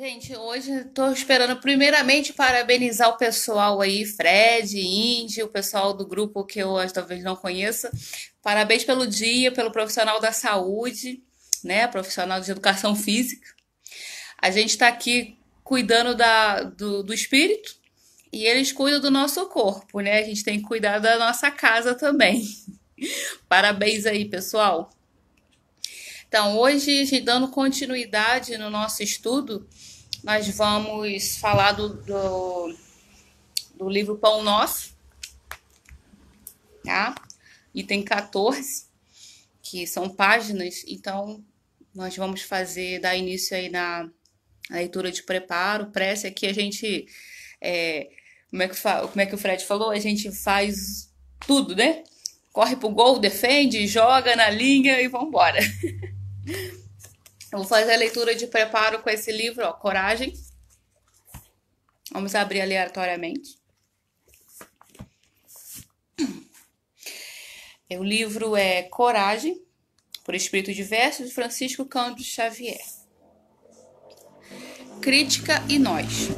Gente, hoje estou esperando primeiramente parabenizar o pessoal aí, Fred, Indy, o pessoal do grupo que eu talvez não conheça. Parabéns pelo dia, pelo profissional da saúde, né? Profissional de educação física. A gente está aqui cuidando do espírito e eles cuidam do nosso corpo, né? A gente tem que cuidar da nossa casa também. Parabéns aí, pessoal. Então, hoje, dando continuidade no nosso estudo, nós vamos falar do livro Pão Nosso, tá? Item 14, que são páginas. Então, nós vamos dar início aí na leitura de preparo, prece. Aqui a gente, como é que o Fred falou? A gente faz tudo, né? Corre pro gol, defende, joga na linha e vambora. Eu vou fazer a leitura de preparo com esse livro, ó, Coragem. Vamos abrir aleatoriamente. O livro é Coragem, por Espírito Diverso, de Francisco Cândido Xavier. Crítica e nós.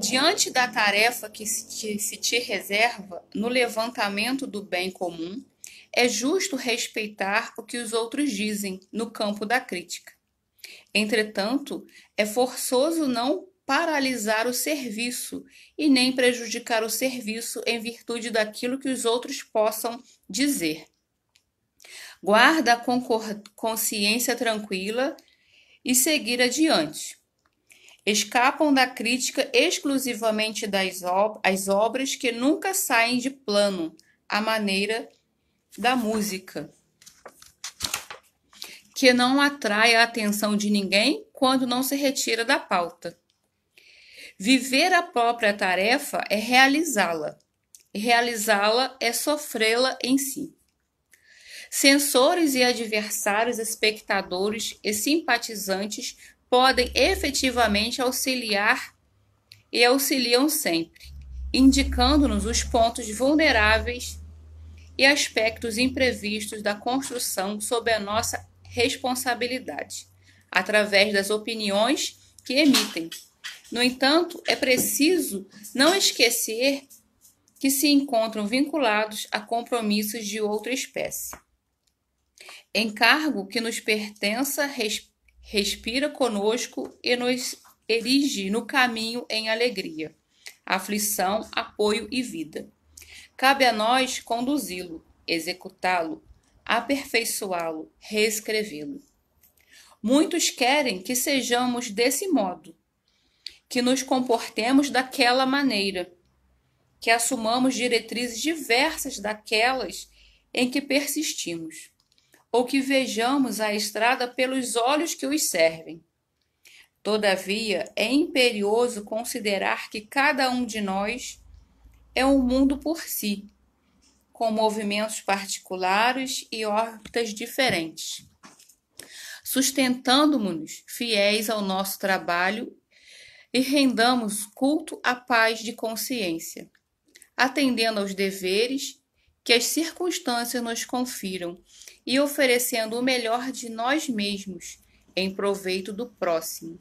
Diante da tarefa que se te reserva no levantamento do bem comum, é justo respeitar o que os outros dizem no campo da crítica. Entretanto, é forçoso não paralisar o serviço e nem prejudicar o serviço em virtude daquilo que os outros possam dizer. Guarda a consciência tranquila e seguir adiante. Escapam da crítica exclusivamente as obras que nunca saem de plano, à maneira da música, que não atrai a atenção de ninguém quando não se retira da pauta. Viver a própria tarefa é realizá-la, e realizá-la é sofrê-la em si. Censores e adversários, espectadores e simpatizantes podem efetivamente auxiliar e auxiliam sempre, indicando-nos os pontos vulneráveis e aspectos imprevistos da construção sob a nossa responsabilidade, através das opiniões que emitem. No entanto, é preciso não esquecer que se encontram vinculados a compromissos de outra espécie. Encargo que nos pertença respira conosco e nos erige no caminho em alegria, aflição, apoio e vida. Cabe a nós conduzi-lo, executá-lo, aperfeiçoá-lo, reescrevê-lo. Muitos querem que sejamos desse modo, que nos comportemos daquela maneira, que assumamos diretrizes diversas daquelas em que persistimos, ou que vejamos a estrada pelos olhos que os servem. Todavia, é imperioso considerar que cada um de nós é um mundo por si, com movimentos particulares e órbitas diferentes, sustentando-nos fiéis ao nosso trabalho e rendamos culto à paz de consciência, atendendo aos deveres que as circunstâncias nos confiram e oferecendo o melhor de nós mesmos em proveito do próximo.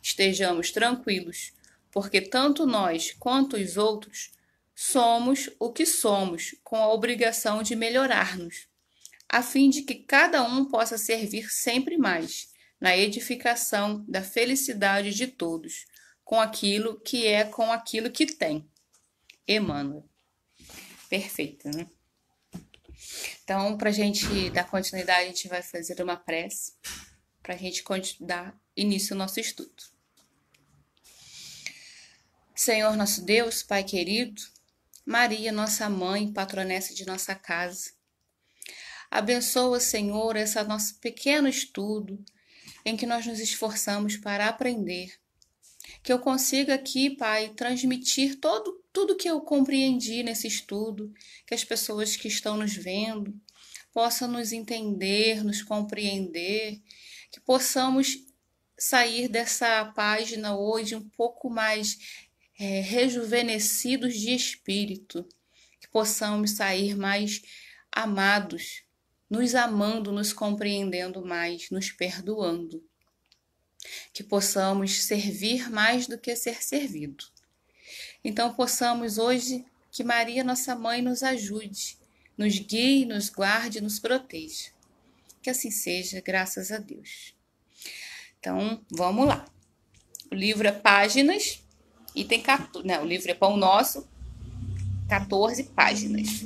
Estejamos tranquilos, porque tanto nós quanto os outros somos o que somos, com a obrigação de melhorar-nos, a fim de que cada um possa servir sempre mais na edificação da felicidade de todos, com aquilo que tem. Emmanuel. Perfeito, né? Então, para a gente dar continuidade, a gente vai fazer uma prece para a gente dar início ao nosso estudo. Senhor nosso Deus, Pai querido, Maria, nossa mãe, patronessa de nossa casa, abençoa, Senhor, esse nosso pequeno estudo em que nós nos esforçamos para aprender. Que eu consiga aqui, Pai, transmitir tudo que eu compreendi nesse estudo, que as pessoas que estão nos vendo possam nos entender, nos compreender, que possamos sair dessa página hoje um pouco mais rejuvenescidos de espírito, que possamos sair mais amados, nos amando, nos compreendendo mais, nos perdoando. que possamos servir mais do que ser servido. Então, possamos hoje que Maria, nossa mãe, nos ajude, nos guie, nos guarde, nos proteja. Que assim seja, graças a Deus. Então, vamos lá. O livro é páginas e tem 14, o livro é Pão Nosso, 14 páginas.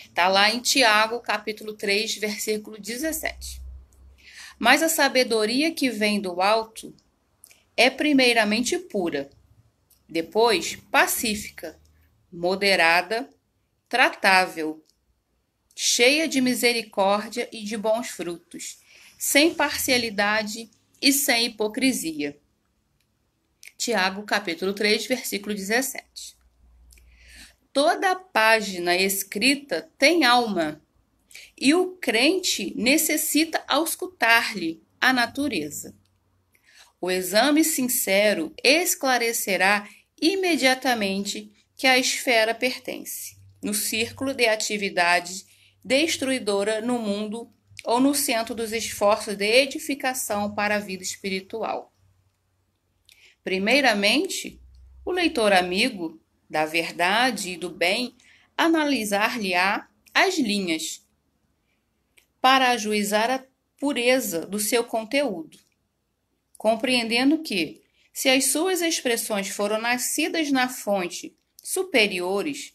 Está lá em Tiago, capítulo 3, versículo 17. Mas a sabedoria que vem do alto é primeiramente pura, depois pacífica, moderada, tratável, cheia de misericórdia e de bons frutos, sem parcialidade e sem hipocrisia. Tiago, capítulo 3, versículo 17. Toda página escrita tem alma, e o crente necessita auscultar-lhe a natureza. O exame sincero esclarecerá imediatamente que a esfera pertence no círculo de atividade destruidora no mundo ou no centro dos esforços de edificação para a vida espiritual. Primeiramente, o leitor amigo da verdade e do bem analisar-lhe-á as linhas para ajuizar a pureza do seu conteúdo, compreendendo que, se as suas expressões foram nascidas na fonte superiores,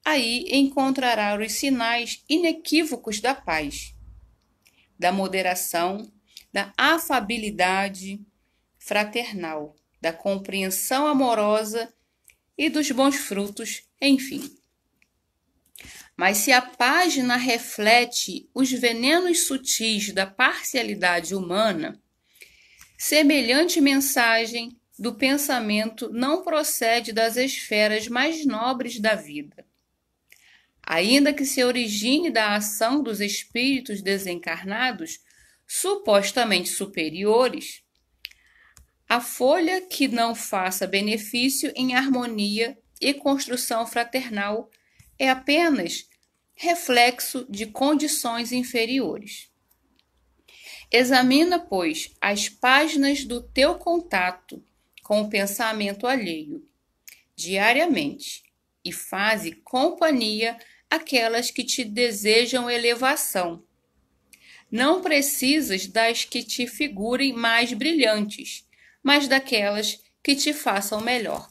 aí encontrará os sinais inequívocos da paz, da moderação, da afabilidade fraternal, da compreensão amorosa e dos bons frutos, enfim. Mas se a página reflete os venenos sutis da parcialidade humana, semelhante mensagem do pensamento não procede das esferas mais nobres da vida. Ainda que se origine da ação dos espíritos desencarnados, supostamente superiores, a folha que não faça benefício em harmonia e construção fraternal é apenas reflexo de condições inferiores. Examina, pois, as páginas do teu contato com o pensamento alheio, diariamente, e faze companhia àquelas que te desejam elevação. Não precisas das que te figurem mais brilhantes, mas daquelas que te façam melhor.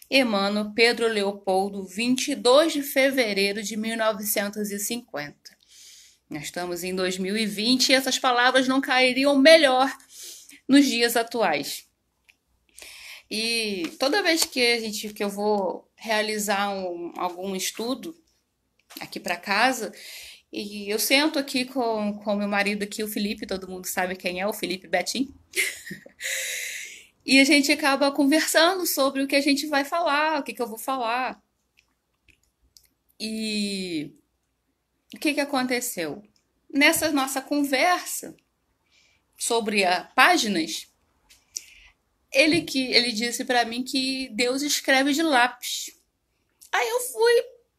Emmanuel Pedro Leopoldo, 22 de fevereiro de 1950. Nós estamos em 2020 e essas palavras não cairiam melhor nos dias atuais. E toda vez que eu vou realizar algum estudo aqui para casa, e eu sento aqui com meu marido aqui, o Felipe, todo mundo sabe quem é, o Felipe Betim. E a gente acaba conversando sobre o que a gente vai falar, o que eu vou falar. E o que aconteceu? Nessa nossa conversa sobre páginas, ele disse para mim que Deus escreve de lápis. Aí eu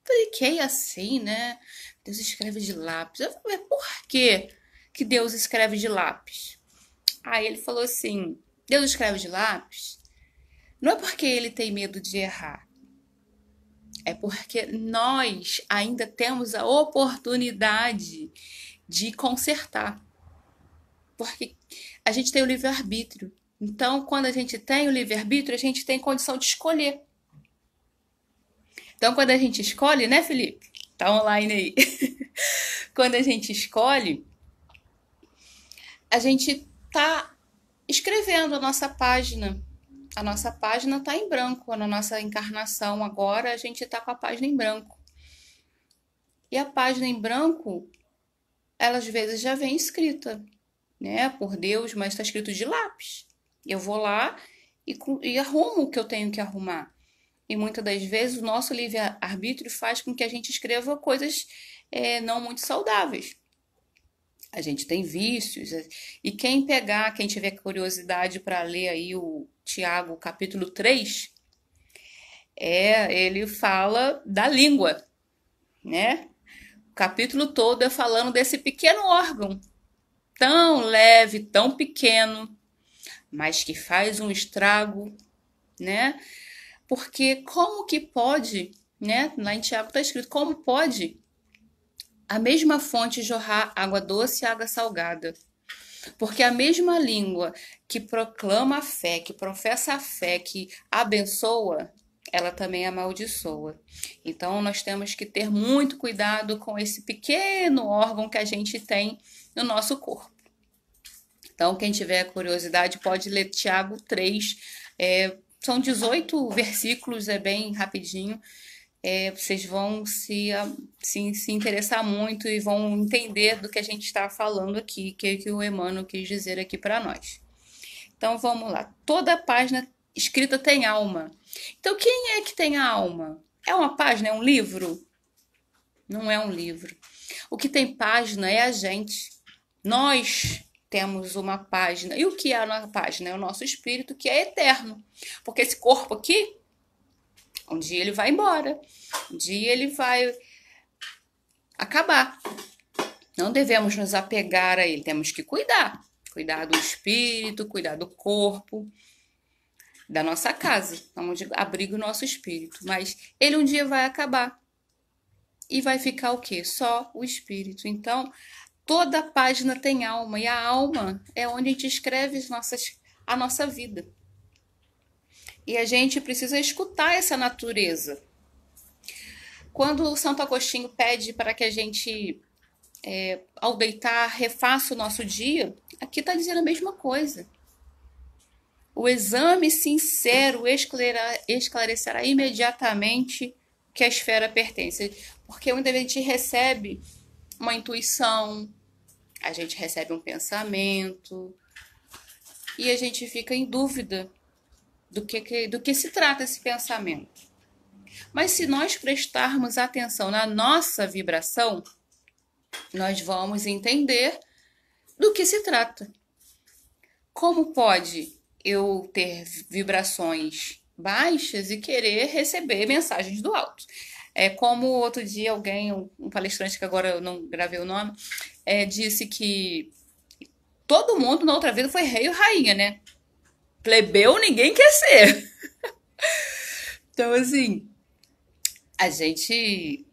fiquei assim, né? Deus escreve de lápis. Eu falei, por que Deus escreve de lápis? Aí ele falou assim, Deus escreve de lápis não é porque ele tem medo de errar. É porque nós ainda temos a oportunidade de consertar. Porque a gente tem o livre-arbítrio. Então, quando a gente tem o livre-arbítrio, a gente tem condição de escolher. Então, quando a gente escolhe, né, Felipe? Tá online aí. Quando a gente escolhe, a gente tá escrevendo a nossa página. A nossa página tá em branco. Na nossa encarnação agora, a gente tá com a página em branco. E a página em branco, ela às vezes já vem escrita, né, por Deus, mas está escrito de lápis. Eu vou lá e arrumo o que eu tenho que arrumar. E muitas das vezes o nosso livre-arbítrio faz com que a gente escreva coisas não muito saudáveis. A gente tem vícios. E quem tiver curiosidade para ler aí o Tiago, capítulo 3, ele fala da língua, né? O capítulo todo é falando desse pequeno órgão, tão leve, tão pequeno, mas que faz um estrago, né? Porque como que pode, né? Lá em Tiago está escrito, como pode a mesma fonte jorrar água doce e água salgada? Porque a mesma língua que proclama a fé, que professa a fé, que abençoa, ela também amaldiçoa. Então nós temos que ter muito cuidado com esse pequeno órgão que a gente tem no nosso corpo. Então, quem tiver curiosidade pode ler Tiago 3. São 18 versículos, é bem rapidinho. Vocês vão se interessar muito e vão entender do que a gente está falando aqui, que o Emmanuel quis dizer aqui para nós. Então, vamos lá. Toda página escrita tem alma. Então, quem é que tem a alma? É uma página? É um livro? Não é um livro. O que tem página é a gente. Nós temos uma página. E o que é a nossa página? É o nosso espírito, que é eterno. Porque esse corpo aqui, um dia ele vai embora. Um dia ele vai acabar. Não devemos nos apegar a ele. Temos que cuidar. Cuidar do espírito, cuidar do corpo, da nossa casa, onde abriga o nosso espírito. Mas ele um dia vai acabar. E vai ficar o quê? Só o espírito. Então, toda página tem alma. E a alma é onde a gente escreve a nossa vida. E a gente precisa escutar essa natureza. Quando o Santo Agostinho pede para que a gente, ao deitar, refaça o nosso dia, aqui está dizendo a mesma coisa. O exame sincero esclarecerá imediatamente que a esfera pertence. Porque onde a gente recebe uma intuição, a gente recebe um pensamento e a gente fica em dúvida do que se trata esse pensamento. Mas se nós prestarmos atenção na nossa vibração, nós vamos entender do que se trata. Como pode eu ter vibrações baixas e querer receber mensagens do alto? É como outro dia alguém, um palestrante que agora eu não gravei o nome, disse que todo mundo na outra vida foi rei ou rainha, né? Plebeu ninguém quer ser. Então, assim, a gente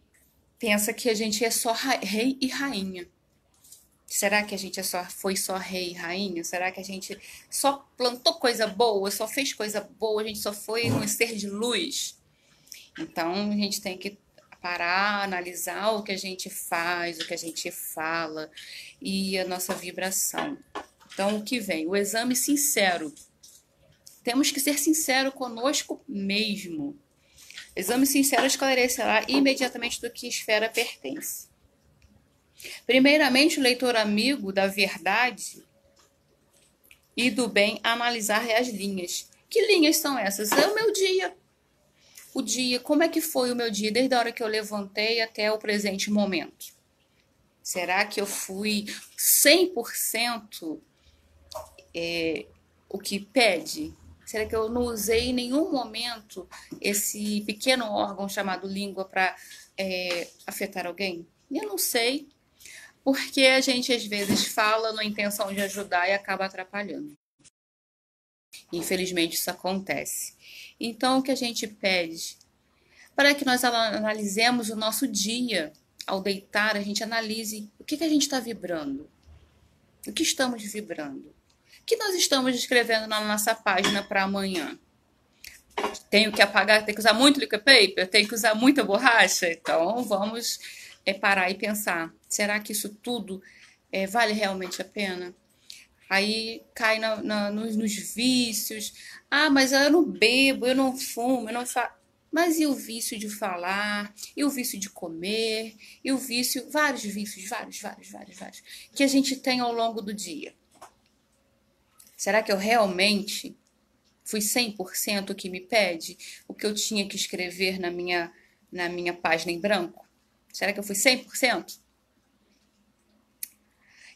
pensa que a gente é só rei e rainha. Será que a gente foi só rei e rainha? Será que a gente só plantou coisa boa, só fez coisa boa, a gente só foi um ser de luz? Então, a gente tem que parar, analisar o que a gente faz, o que a gente fala e a nossa vibração. Então, o que vem? O exame sincero. Temos que ser sinceros conosco mesmo. Exame sincero esclarecerá imediatamente do que esfera pertence. Primeiramente, o leitor amigo da verdade e do bem analisar as linhas. Que linhas são essas? É o meu dia. O dia, como é que foi o meu dia, desde a hora que eu levantei até o presente momento? Será que eu fui 100% o que pede? Será que eu não usei em nenhum momento esse pequeno órgão chamado língua para afetar alguém? Eu não sei, porque a gente às vezes fala na intenção de ajudar e acaba atrapalhando. Infelizmente isso acontece. Então o que a gente pede? Para que nós analisemos o nosso dia. Ao deitar, a gente analise o que a gente está vibrando. O que estamos vibrando. O que nós estamos escrevendo na nossa página para amanhã. Tenho que apagar, tenho que usar muito liquid paper? Tenho que usar muita borracha? Então, vamos parar e pensar. Será que isso tudo vale realmente a pena? Aí cai nos vícios. Ah, mas eu não bebo, eu não fumo, eu não faço... Mas e o vício de falar? E o vício de comer? E o vício... Vários vícios, vários, que a gente tem ao longo do dia. Será que eu realmente fui 100% o que me pede? O que eu tinha que escrever na minha página em branco? Será que eu fui 100%?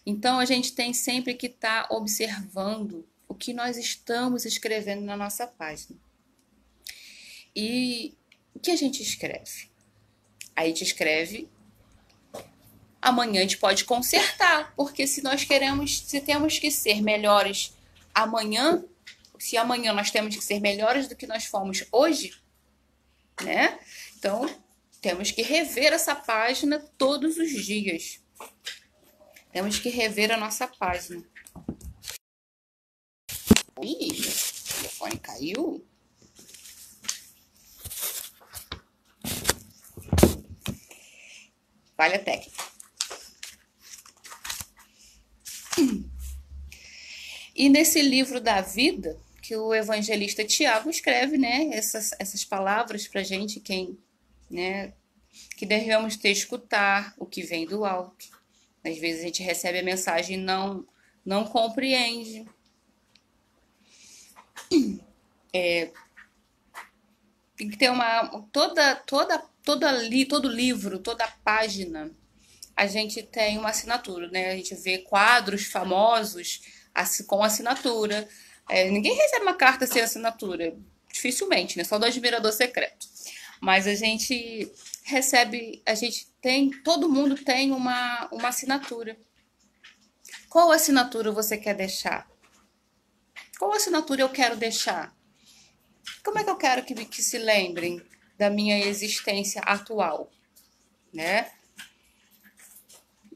Então, a gente tem sempre que estar observando o que nós estamos escrevendo na nossa página. E o que a gente escreve? A gente escreve Amanhã a gente pode consertar, porque se temos que ser melhores amanhã, se amanhã nós temos que ser melhores do que nós fomos hoje, né? Então, temos que rever essa página todos os dias. Temos que rever a nossa página. Ih, o telefone caiu. Falha técnica. E nesse livro da vida, que o evangelista Tiago escreve, né, essas palavras para gente, né, que devemos ter escutar o que vem do alto. Às vezes a gente recebe a mensagem e não compreende. Tem que ter todo livro, toda página, a gente tem uma assinatura, né? A gente vê quadros famosos com assinatura. Ninguém recebe uma carta sem assinatura, dificilmente, né? Só do admirador secreto. Mas a gente recebe, todo mundo tem uma assinatura. Qual assinatura você quer deixar? Qual assinatura eu quero deixar? Como é que eu quero que se lembrem da minha existência atual, né?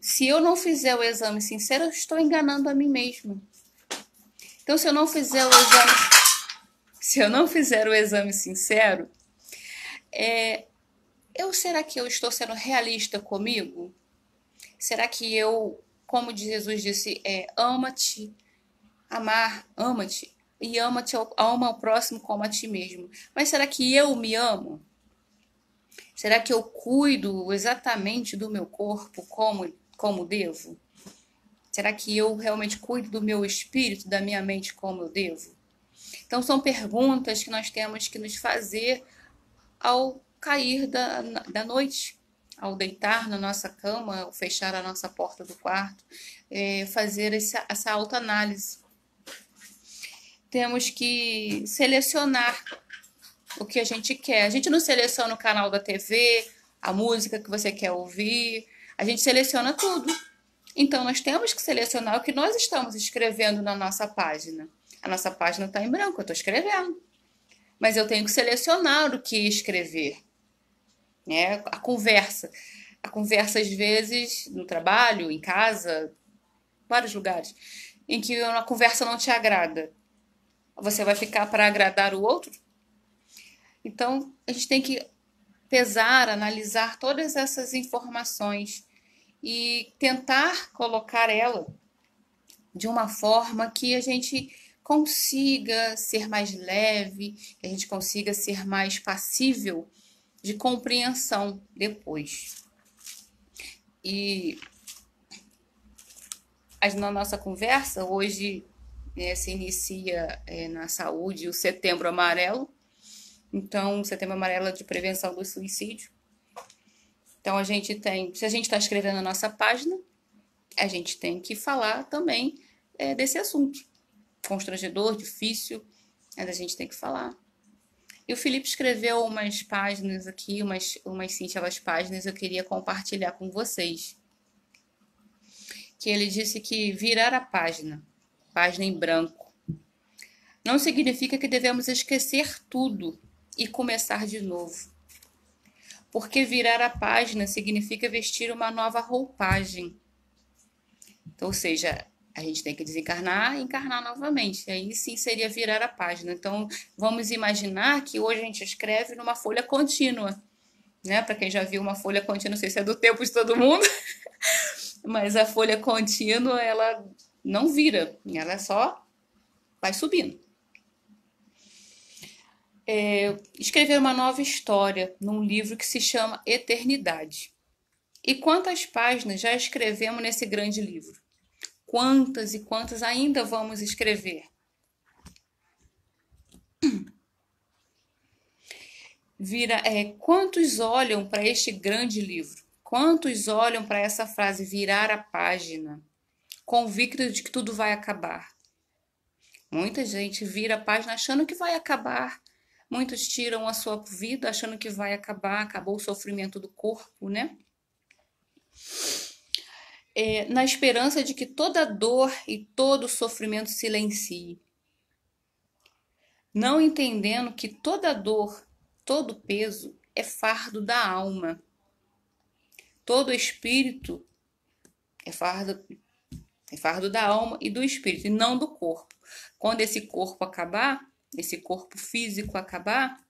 Se eu não fizer o exame sincero, eu estou enganando a mim mesma. Então, se eu não fizer o exame sincero, será que eu estou sendo realista comigo? Será que eu, como Jesus disse, ama-te, ama-te e ama ao próximo como a ti mesmo. Mas será que eu me amo? Será que eu cuido exatamente do meu corpo como devo? Será que eu realmente cuido do meu espírito, da minha mente como eu devo? Então são perguntas que nós temos que nos fazer ao cair da noite, ao deitar na nossa cama, ao fechar a nossa porta do quarto, fazer essa autoanálise. Temos que selecionar o que a gente quer. A gente não seleciona o canal da TV, a música que você quer ouvir, a gente seleciona tudo. Então, nós temos que selecionar o que nós estamos escrevendo na nossa página. A nossa página está em branco, eu estou escrevendo. Mas eu tenho que selecionar o que escrever. Né? A conversa, às vezes, no trabalho, em casa, vários lugares, em que a conversa não te agrada. Você vai ficar para agradar o outro? Então, a gente tem que pesar, analisar todas essas informações e tentar colocar ela de uma forma que a gente consiga ser mais leve, que a gente consiga ser mais passível de compreensão depois. E na nossa conversa, hoje se inicia na saúde o Setembro Amarelo. Então, o Setembro Amarelo é de prevenção do suicídio. Então, se a gente está escrevendo na nossa página, a gente tem que falar também desse assunto. Constrangedor, difícil, mas a gente tem que falar. E o Felipe escreveu umas páginas aqui, umas singelas páginas, eu queria compartilhar com vocês. Que ele disse que virar a página em branco, não significa que devemos esquecer tudo e começar de novo. Porque virar a página significa vestir uma nova roupagem. Então, ou seja, a gente tem que desencarnar e encarnar novamente. Aí sim seria virar a página. Então, vamos imaginar que hoje a gente escreve numa folha contínua. Né? Para quem já viu uma folha contínua, não sei se é do tempo de todo mundo, mas a folha contínua, ela não vira, ela só vai subindo. Escrever uma nova história num livro que se chama Eternidade. E quantas páginas já escrevemos nesse grande livro? Quantas e quantas ainda vamos escrever? Quantos olham para este grande livro? Quantos olham para essa frase, virar a página, convictos de que tudo vai acabar? Muita gente vira a página achando que vai acabar. Muitos tiram a sua vida achando que vai acabar, acabou o sofrimento do corpo, né? na esperança de que toda dor e todo sofrimento silencie, não entendendo que toda dor, todo peso é fardo da alma, todo espírito é fardo da alma e do espírito, e não do corpo. Quando esse corpo acabar, esse corpo físico acabar,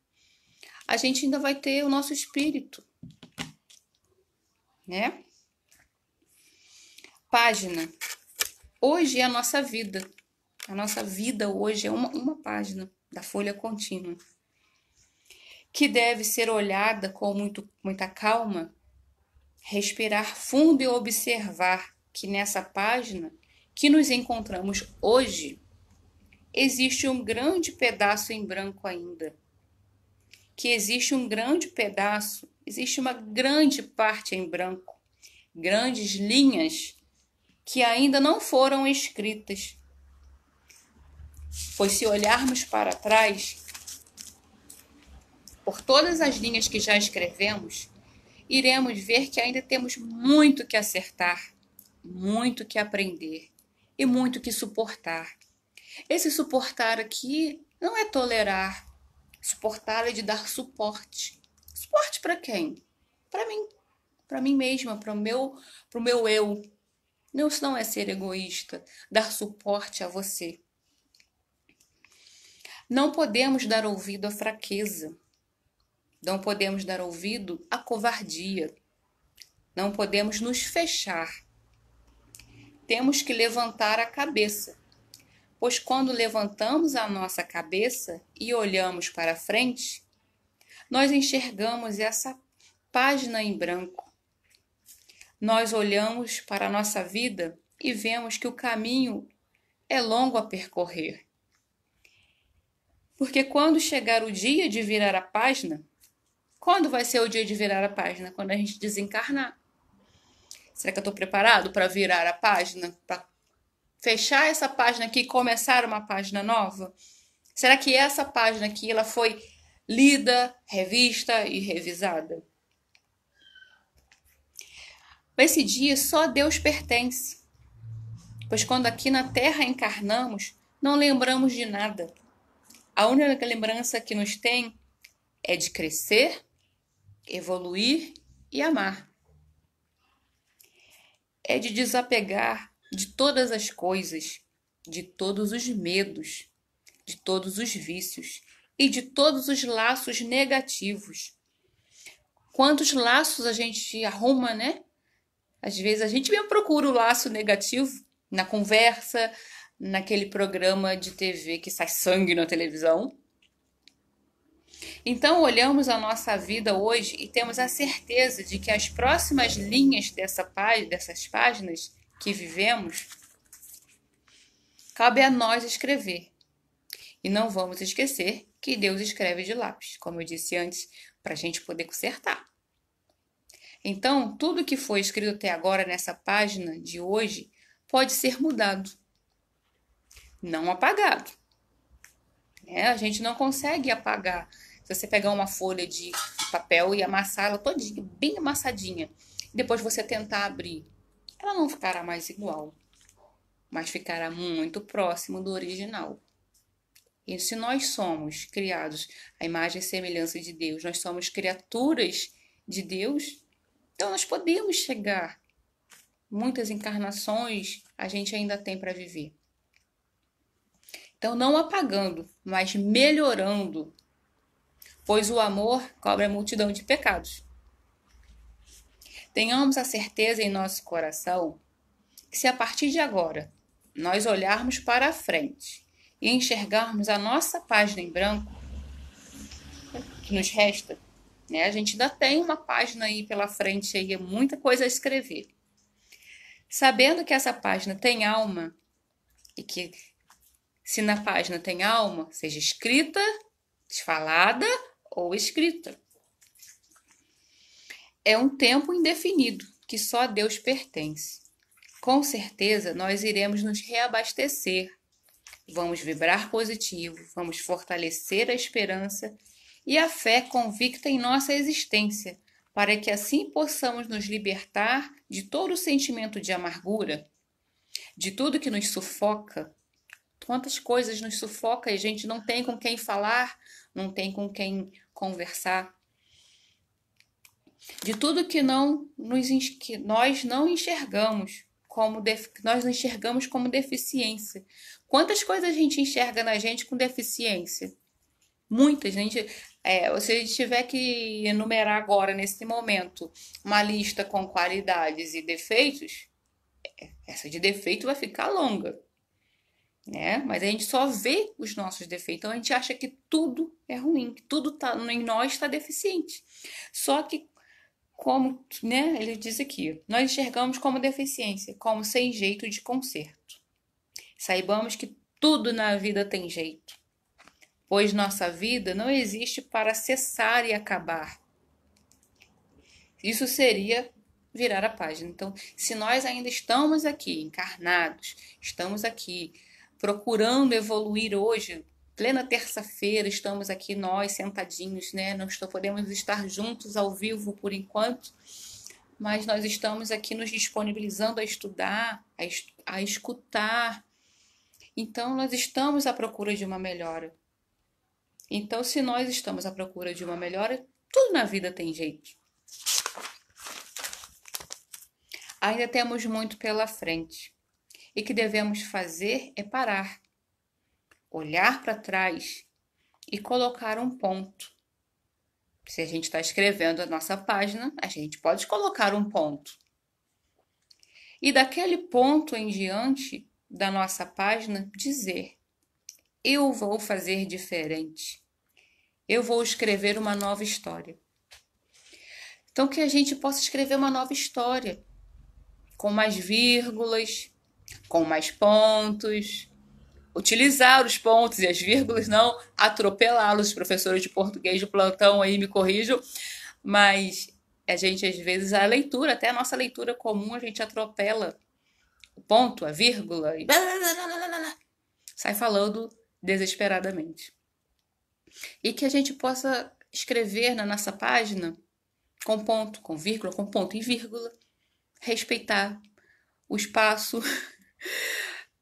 a gente ainda vai ter o nosso espírito, né? Página. Hoje é a nossa vida. A nossa vida hoje é uma página da folha contínua, que deve ser olhada com muita calma, respirar fundo e observar que nessa página que nos encontramos hoje, existe um grande pedaço em branco ainda. Que existe um grande pedaço, existe uma grande parte em branco, grandes linhas que ainda não foram escritas. Pois se olharmos para trás, por todas as linhas que já escrevemos, iremos ver que ainda temos muito que acertar, muito que aprender e muito que suportar. Esse suportar aqui não é tolerar. Suportar é de dar suporte. Suporte para quem? Para mim mesma, para o meu eu. Não, isso não é ser egoísta, dar suporte a você. Não podemos dar ouvido à fraqueza. Não podemos dar ouvido à covardia. Não podemos nos fechar. Temos que levantar a cabeça, pois quando levantamos a nossa cabeça e olhamos para frente, nós enxergamos essa página em branco. Nós olhamos para a nossa vida e vemos que o caminho é longo a percorrer. Porque quando chegar o dia de virar a página, quando vai ser o dia de virar a página? Quando a gente desencarnar. Será que eu estou preparado para virar a página? Para fechar essa página aqui e começar uma página nova? Será que essa página aqui ela foi lida, revista e revisada? Esse dia só Deus pertence. Pois quando aqui na Terra encarnamos, não lembramos de nada. A única lembrança que nos tem é de crescer, evoluir e amar. É de desapegar de todas as coisas, de todos os medos, de todos os vícios e de todos os laços negativos. Quantos laços a gente arruma, né? Às vezes a gente mesmo procura o laço negativo na conversa, naquele programa de TV que sai sangue na televisão. Então olhamos a nossa vida hoje e temos a certeza de que as próximas linhas dessas páginas que vivemos, cabe a nós escrever. E não vamos esquecer que Deus escreve de lápis, como eu disse antes, para a gente poder consertar. Então, tudo que foi escrito até agora nessa página de hoje pode ser mudado, não apagado. A gente não consegue apagar. Se você pegar uma folha de papel e amassar ela todinha, bem amassadinha, e depois você tentar abrir, ela não ficará mais igual, mas ficará muito próximo do original. E se nós somos criados à imagem e semelhança de Deus, nós somos criaturas de Deus, então nós podemos chegar. Muitas encarnações a gente ainda tem para viver. Então não apagando, mas melhorando, pois o amor cobre a multidão de pecados. Tenhamos a certeza em nosso coração que se a partir de agora nós olharmos para a frente e enxergarmos a nossa página em branco, que nos resta, a gente ainda tem uma página aí pela frente, aí, muita coisa a escrever. Sabendo que essa página tem alma e que se na página tem alma, seja escrita, falada ou escrita. É um tempo indefinido que só a Deus pertence. Com certeza nós iremos nos reabastecer. Vamos vibrar positivo, vamos fortalecer a esperança e a fé convicta em nossa existência para que assim possamos nos libertar de todo o sentimento de amargura, de tudo que nos sufoca. Quantas coisas nos sufoca e a gente não tem com quem falar, não tem com quem conversar. De tudo que que nós não enxergamos nós não enxergamos como deficiência. Quantas coisas a gente enxerga na gente com deficiência? Muitas, gente. Se a gente tiver que enumerar agora, nesse momento, uma lista com qualidades e defeitos, essa de defeito vai ficar longa, né? Mas a gente só vê os nossos defeitos, então a gente acha que tudo é ruim, que tudo em nós está deficiente. Só que, como, né, ele diz aqui, nós enxergamos como deficiência, como sem jeito de conserto. Saibamos que tudo na vida tem jeito, pois nossa vida não existe para cessar e acabar. Isso seria virar a página. Então, se nós ainda estamos aqui, encarnados, estamos aqui procurando evoluir hoje, plena terça-feira, estamos aqui nós sentadinhos, né? Não podemos estar juntos ao vivo por enquanto, mas nós estamos aqui nos disponibilizando a estudar, a escutar. Então, nós estamos à procura de uma melhora. Então, se nós estamos à procura de uma melhora, tudo na vida tem jeito. Ainda temos muito pela frente. E o que devemos fazer é parar, olhar para trás e colocar um ponto. Se a gente está escrevendo a nossa página, a gente pode colocar um ponto. E daquele ponto em diante da nossa página, dizer: eu vou fazer diferente. Eu vou escrever uma nova história. Então, que a gente possa escrever uma nova história, com mais vírgulas, com mais pontos, utilizar os pontos e as vírgulas, não atropelá-los. Professores de português de plantão aí me corrijam, mas a gente, às vezes, a leitura, até a nossa leitura comum, a gente atropela o ponto, a vírgula, e sai falando desesperadamente. E que a gente possa escrever na nossa página com ponto, com vírgula, com ponto e vírgula, respeitar o espaço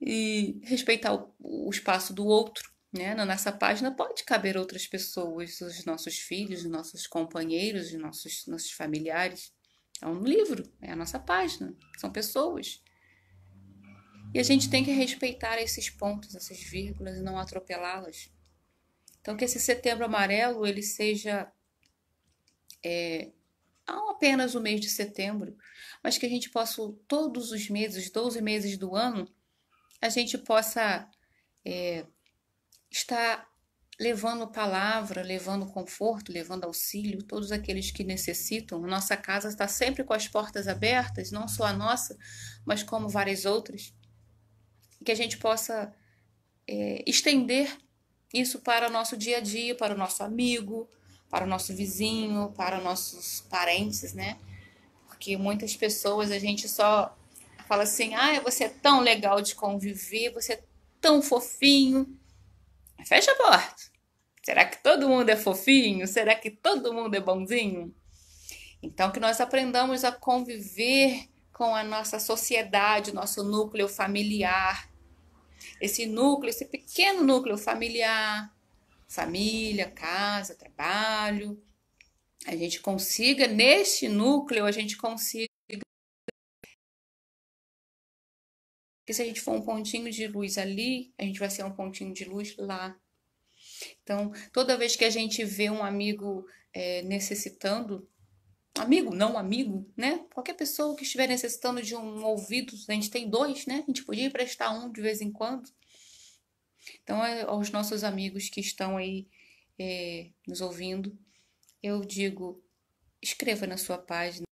e respeitar o espaço do outro, né? Na nossa página pode caber outras pessoas, os nossos filhos, os nossos companheiros, os nossos familiares. É um livro, é a nossa página, são pessoas. E a gente tem que respeitar esses pontos, essas vírgulas e não atropelá-las. Então, que esse Setembro Amarelo ele seja não apenas o mês de setembro, mas que a gente possa, todos os meses, os 12 meses do ano, a gente possa estar levando palavra, levando conforto, levando auxílio, todos aqueles que necessitam. A nossa casa está sempre com as portas abertas, não só a nossa, mas como várias outras. E que a gente possa estender isso para o nosso dia a dia, para o nosso amigo, para o nosso vizinho, para os nossos parentes, né? Porque muitas pessoas a gente só fala assim: ah, você é tão legal de conviver, você é tão fofinho. Fecha a porta. Será que todo mundo é fofinho? Será que todo mundo é bonzinho? Então, que nós aprendamos a conviver com a nossa sociedade, o nosso núcleo familiar. Esse núcleo, esse pequeno núcleo familiar, família, casa, trabalho, a gente consiga, neste núcleo, a gente consiga, que se a gente for um pontinho de luz ali, a gente vai ser um pontinho de luz lá. Então, toda vez que a gente vê um amigo necessitando, amigo, não amigo, né? Qualquer pessoa que estiver necessitando de um ouvido, a gente tem dois, né? A gente podia emprestar um de vez em quando. Então, aos nossos amigos que estão aí nos ouvindo, eu digo: escreva na sua página,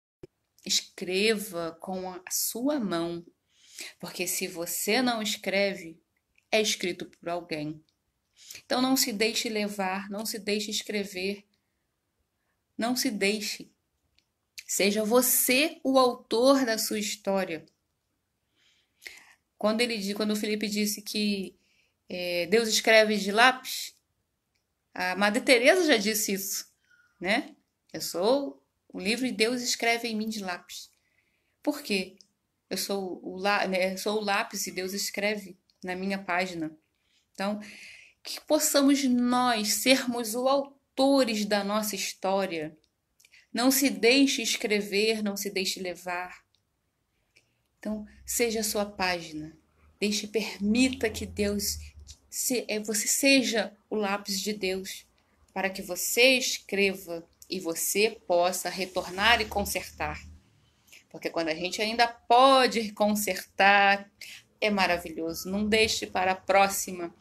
escreva com a sua mão, porque se você não escreve, é escrito por alguém. Então, não se deixe levar, não se deixe escrever, não se deixe. Seja você o autor da sua história. Quando o Felipe disse que Deus escreve de lápis, a Madre Teresa já disse isso, né? Eu sou O livro de Deus escreve em mim de lápis. Por quê? Eu sou sou o lápis e Deus escreve na minha página. Então, que possamos nós sermos os autores da nossa história. Não se deixe escrever, não se deixe levar. Então, seja a sua página. Permita que você seja o lápis de Deus, para que você escreva e você possa retornar e consertar. Porque quando a gente ainda pode consertar, é maravilhoso. Não deixe para a próxima,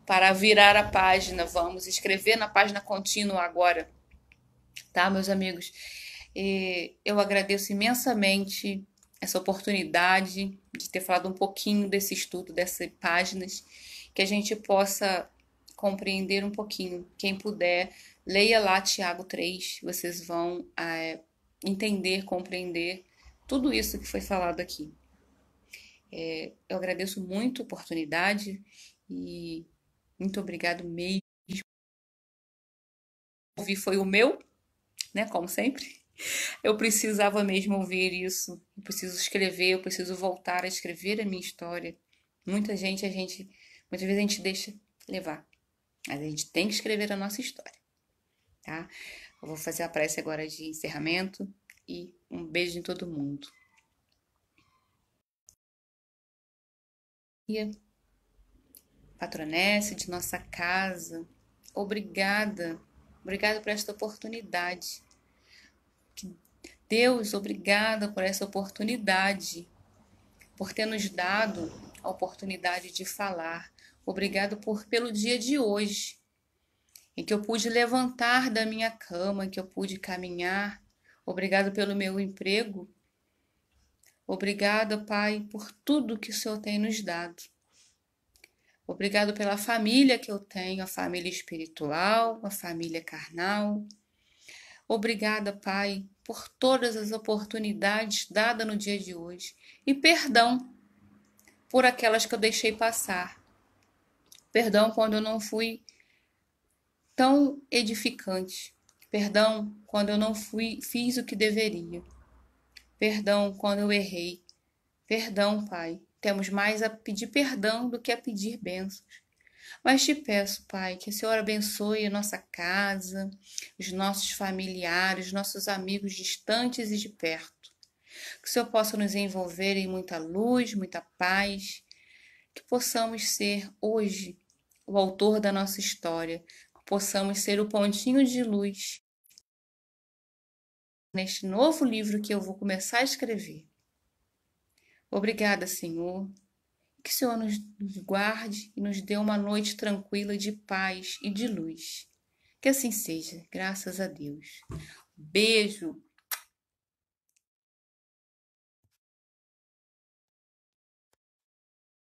para virar a página. Vamos escrever na página contínua agora, tá, meus amigos? Eu agradeço imensamente essa oportunidade de ter falado um pouquinho desse estudo, dessas páginas, que a gente possa compreender um pouquinho. Quem puder, leia lá Tiago 3, vocês vão entender, compreender tudo isso que foi falado aqui. Eu agradeço muito a oportunidade e muito obrigado mesmo. Ouvir foi o meu, né? Como sempre. Eu precisava mesmo ouvir isso. Eu preciso escrever, eu preciso voltar a escrever a minha história. Muitas vezes a gente deixa levar. Mas a gente tem que escrever a nossa história, tá? Eu vou fazer a prece agora de encerramento e um beijo em todo mundo. Patronesse de nossa casa, obrigada por esta oportunidade. Deus, obrigada por essa oportunidade, por ter nos dado a oportunidade de falar. Obrigado pelo dia de hoje, em que eu pude levantar da minha cama, em que eu pude caminhar. Obrigado pelo meu emprego. Obrigada, Pai, por tudo que o Senhor tem nos dado. Obrigado pela família que eu tenho, a família espiritual, a família carnal. Obrigada, Pai, por todas as oportunidades dadas no dia de hoje. E perdão por aquelas que eu deixei passar. Perdão quando eu não fui tão edificante. Perdão quando eu não fiz o que deveria. Perdão quando eu errei. Perdão, Pai. Temos mais a pedir perdão do que a pedir bênçãos. Mas te peço, Pai, que o Senhor abençoe a nossa casa, os nossos familiares, nossos amigos distantes e de perto. Que o Senhor possa nos envolver em muita luz, muita paz. Que possamos ser hoje o autor da nossa história. Que possamos ser o pontinho de luz neste novo livro que eu vou começar a escrever. Obrigada, Senhor. Que o Senhor nos guarde e nos dê uma noite tranquila de paz e de luz. Que assim seja, graças a Deus. Beijo.